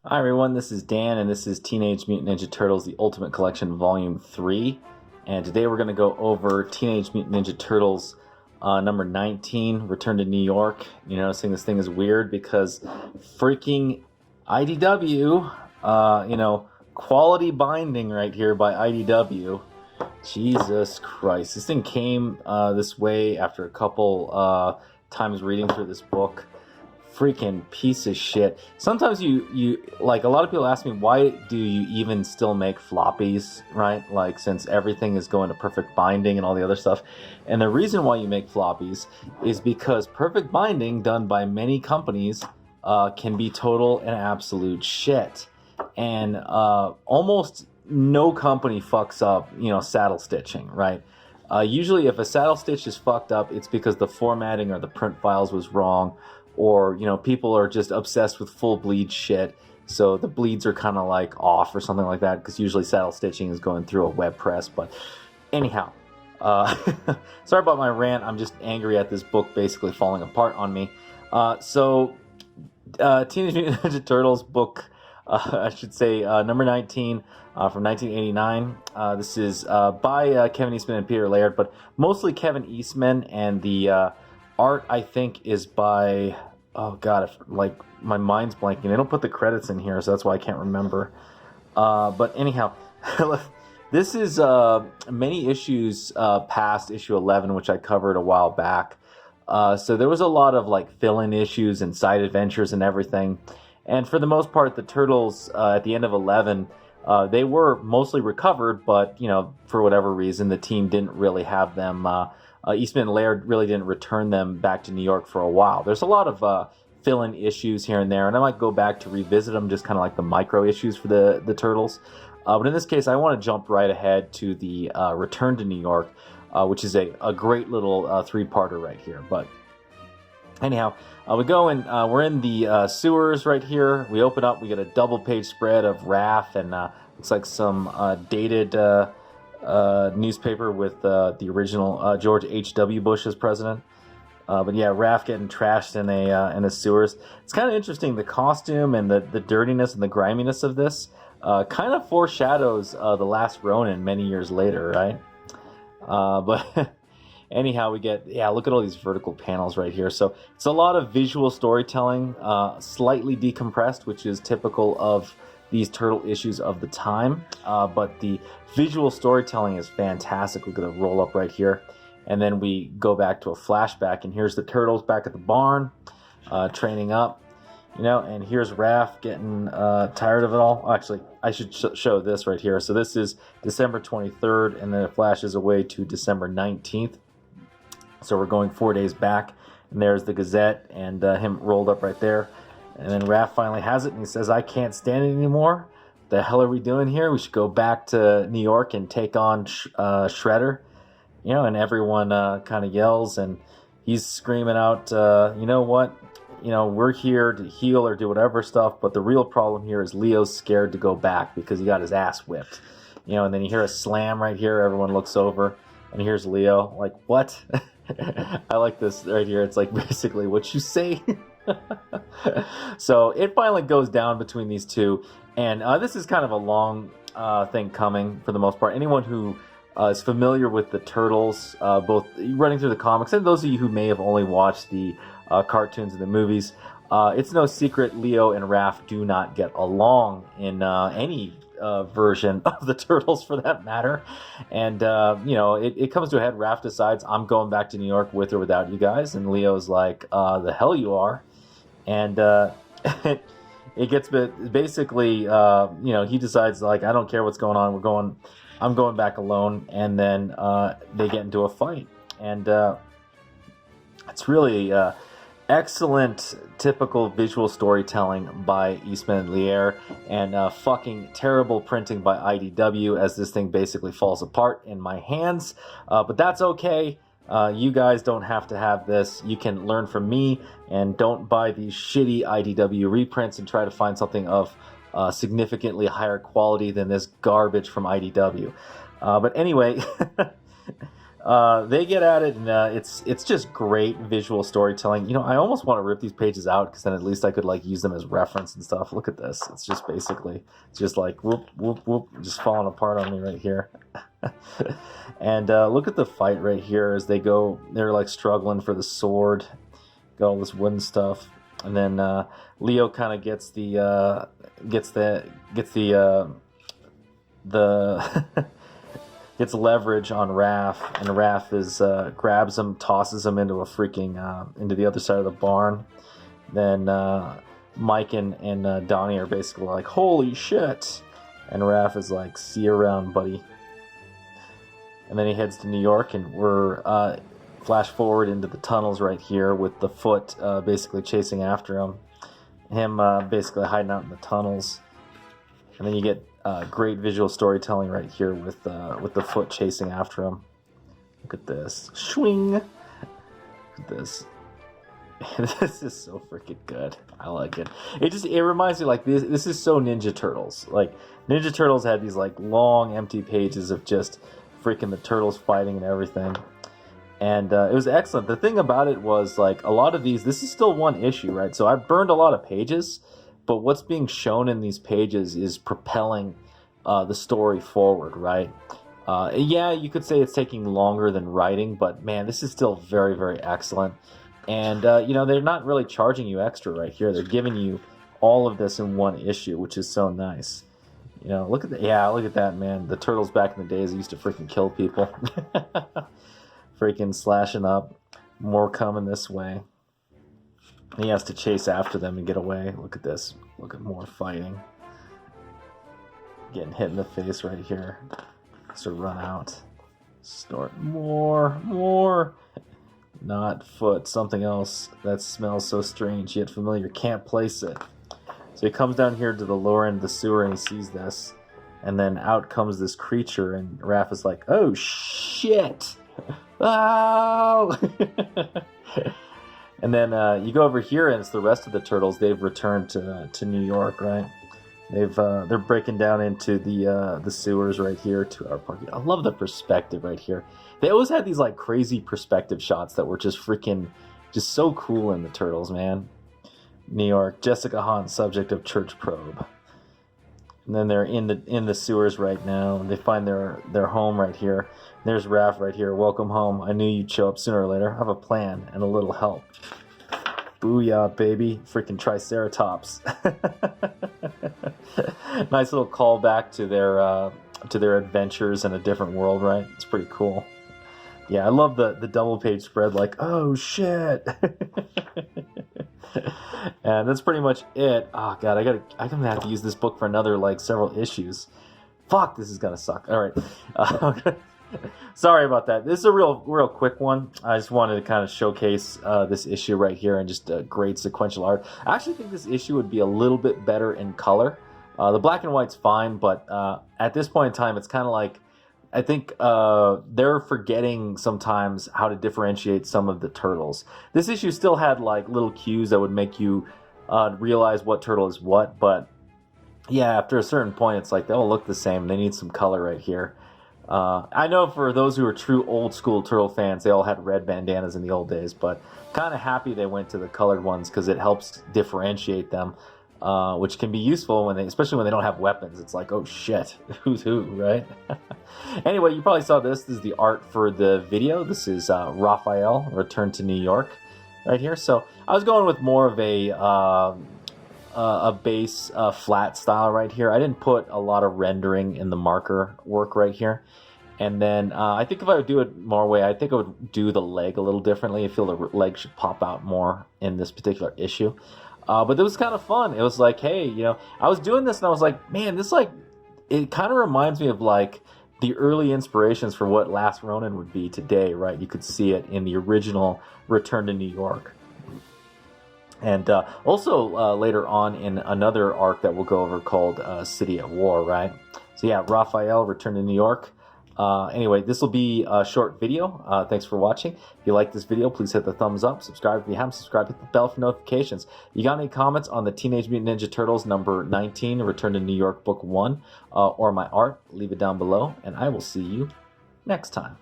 Hi everyone, this is Dan, and this is Teenage Mutant Ninja Turtles: The Ultimate Collection Volume 3. And today we're going to go over Teenage Mutant Ninja Turtles number 19, Return to New York. You know, saying this thing is weird because freaking IDW, quality binding right here by IDW. Jesus Christ. This thing came this way after a couple times reading through this book. Freaking piece of shit. Sometimes you like, a lot of people ask me, why do you even still make floppies, right? Like, since everything is going to perfect binding and all the other stuff. And the reason why you make floppies is because perfect binding done by many companies can be total and absolute shit. And almost no company fucks up, saddle stitching, right? Usually if a saddle stitch is fucked up, it's because the formatting or the print files was wrong, or people are just obsessed with full bleed shit, so the bleeds are kind of like off or something like that, because usually saddle stitching is going through a web press. But anyhow, sorry about my rant. I'm just angry at this book basically falling apart on me. Teenage Mutant Ninja Turtles book, I should say, number 19 from 1989. This is by Kevin Eastman and Peter Laird, but mostly Kevin Eastman, and the art, I think, is by, oh god, my mind's blanking. They don't put the credits in here, so that's why I can't remember. But anyhow, this is many issues past issue 11, which I covered a while back. So there was a lot of like fill-in issues and side adventures and everything. And for the most part, the Turtles at the end of 11, they were mostly recovered, but for whatever reason, the team didn't really have them. Eastman and Laird really didn't return them back to New York for a while. There's a lot of fill-in issues here and there, and I might go back to revisit them, just kind of like the micro issues for the Turtles. But in this case, I want to jump right ahead to the Return to New York, which is a great little three-parter right here. But anyhow, we go and we're in the sewers right here. We open up, we get a double-page spread of Raph, and looks like some dated newspaper with the original George H.W. Bush as president. But yeah, Raph getting trashed in the sewers. It's kind of interesting. The costume and the dirtiness and the griminess of this kind of foreshadows the Last Ronin many years later, right? But anyhow, we get, look at all these vertical panels right here. So it's a lot of visual storytelling, slightly decompressed, which is typical of these turtle issues of the time, but the visual storytelling is fantastic. We're going to roll up right here, and then we go back to a flashback, and here's the Turtles back at the barn, training up, and here's Raph getting tired of it all. Actually, I should show this right here. So this is December 23rd, and then it flashes away to December 19th. So we're going 4 days back, and there's the Gazette and him rolled up right there. And then Raph finally has it, and he says, "I can't stand it anymore. The hell are we doing here? We should go back to New York and take on Shredder." And everyone kind of yells, and he's screaming out, "You know what? We're here to heal or do whatever stuff, but the real problem here is Leo's scared to go back because he got his ass whipped." And then you hear a slam right here. Everyone looks over, and here's Leo, like, "What?" I like this right here. It's like basically what you say. So it finally goes down between these two, and this is kind of a long thing coming for the most part. Anyone who is familiar with the Turtles, both running through the comics, and those of you who may have only watched the cartoons and the movies, it's no secret Leo and Raph do not get along in any version of the Turtles, for that matter. And it comes to a head. Raph decides, "I'm going back to New York with or without you guys," and Leo's like, "The hell you are." And it gets basically, he decides, like, "I don't care what's going on. I'm going back alone." And then they get into a fight, and it's really excellent, typical visual storytelling by Eastman and Laird, and fucking terrible printing by IDW, as this thing basically falls apart in my hands. But that's okay. You guys don't have to have this. You can learn from me, and don't buy these shitty IDW reprints and try to find something of significantly higher quality than this garbage from IDW. But anyway, They get at it, and it's just great visual storytelling. You know, I almost want to rip these pages out because then at least I could like use them as reference and stuff. Look at this. It's just basically, it's just like whoop whoop whoop, just falling apart on me right here. And look at the fight right here as they go. They're like struggling for the sword. Got all this wooden stuff, and then Leo kind of gets the gets leverage on Raph, and Raph is grabs him, tosses him into a freaking into the other side of the barn. Then Mike and Donnie are basically like, "Holy shit!" And Raph is like, "See you around, buddy." And then he heads to New York, and we're flash forward into the tunnels right here with the Foot basically chasing after him. Him basically hiding out in the tunnels, and then you get great visual storytelling right here with the Foot chasing after him. Look at this. Swing! Look at this. This is so freaking good. I like it. It reminds me like this is so Ninja Turtles. Like Ninja Turtles had these like long empty pages of just freaking the turtles fighting and everything. And it was excellent. The thing about it was like a lot of this is still one issue, right? So I burned a lot of pages, but what's being shown in these pages is propelling the story forward, right? Yeah, you could say it's taking longer than writing, but man, this is still very, very excellent. And, you know, they're not really charging you extra right here. They're giving you all of this in one issue, which is so nice. You know, look at that, man. The turtles back in the days used to freaking kill people. Freaking slashing up. More coming this way. He has to chase after them and get away. Look at this. Look at more fighting. Getting hit in the face right here. So run out. Snort more. Not Foot, something else that smells so strange yet familiar. Can't place it. So he comes down here to the lower end of the sewer and he sees this. And then out comes this creature and Raph is like, "Oh shit! Oh!" And then you go over here and it's the rest of the turtles. They've returned to New York, right? They're breaking down into the sewers right here to our park. I love the perspective right here. They always had these like crazy perspective shots that were just freaking just so cool in the Turtles, man. New York, Jessica Hahn, subject of church probe. And then they're in the sewers right now. And they find their home right here. There's Raph right here. "Welcome home. I knew you'd show up sooner or later. I have a plan and a little help." Booyah, baby. Freaking Triceratops. Nice little callback to their adventures in a different world, right? It's pretty cool. Yeah, I love the double page spread, like, "Oh shit." And that's pretty much it. Oh god, I'm gonna have to use this book for another like several issues. Fuck, this is gonna suck. All right. Sorry about that. This is a real quick one. I just wanted to kind of showcase this issue right here and just great sequential art. I actually think this issue would be a little bit better in color. The black and white's fine, but at this point in time, it's kind of like I think they're forgetting sometimes how to differentiate some of the turtles. This issue still had like little cues that would make you realize what turtle is what, but yeah, after a certain point, it's like they all look the same. They need some color right here. I know for those who are true old school turtle fans, they all had red bandanas in the old days, but kind of happy they went to the colored ones because it helps differentiate them, which can be useful especially when they don't have weapons. It's like, oh shit, who's who, right? Anyway, you probably saw this. This is the art for the video. This is Raphael, Return to New York, right here. So I was going with more of a base flat style right here. I didn't put a lot of rendering in the marker work right here. And then I think if I would do it more way, I think I would do the leg a little differently. I feel the leg should pop out more in this particular issue. But it was kind of fun. It was like, hey, you know, I was doing this and I was like, man, this like, it kind of reminds me of like the early inspirations for what Last Ronin would be today, right? You could see it in the original Return to New York. And also later on in another arc that we'll go over called City at War, right? So yeah, Raphael, Return to New York. Anyway, this will be a short video. Thanks for watching. If you like this video, please hit the thumbs up. Subscribe if you haven't subscribed. Hit the bell for notifications. You got any comments on the Teenage Mutant Ninja Turtles number 19, Return to New York, book 1, or my art? Leave it down below, and I will see you next time.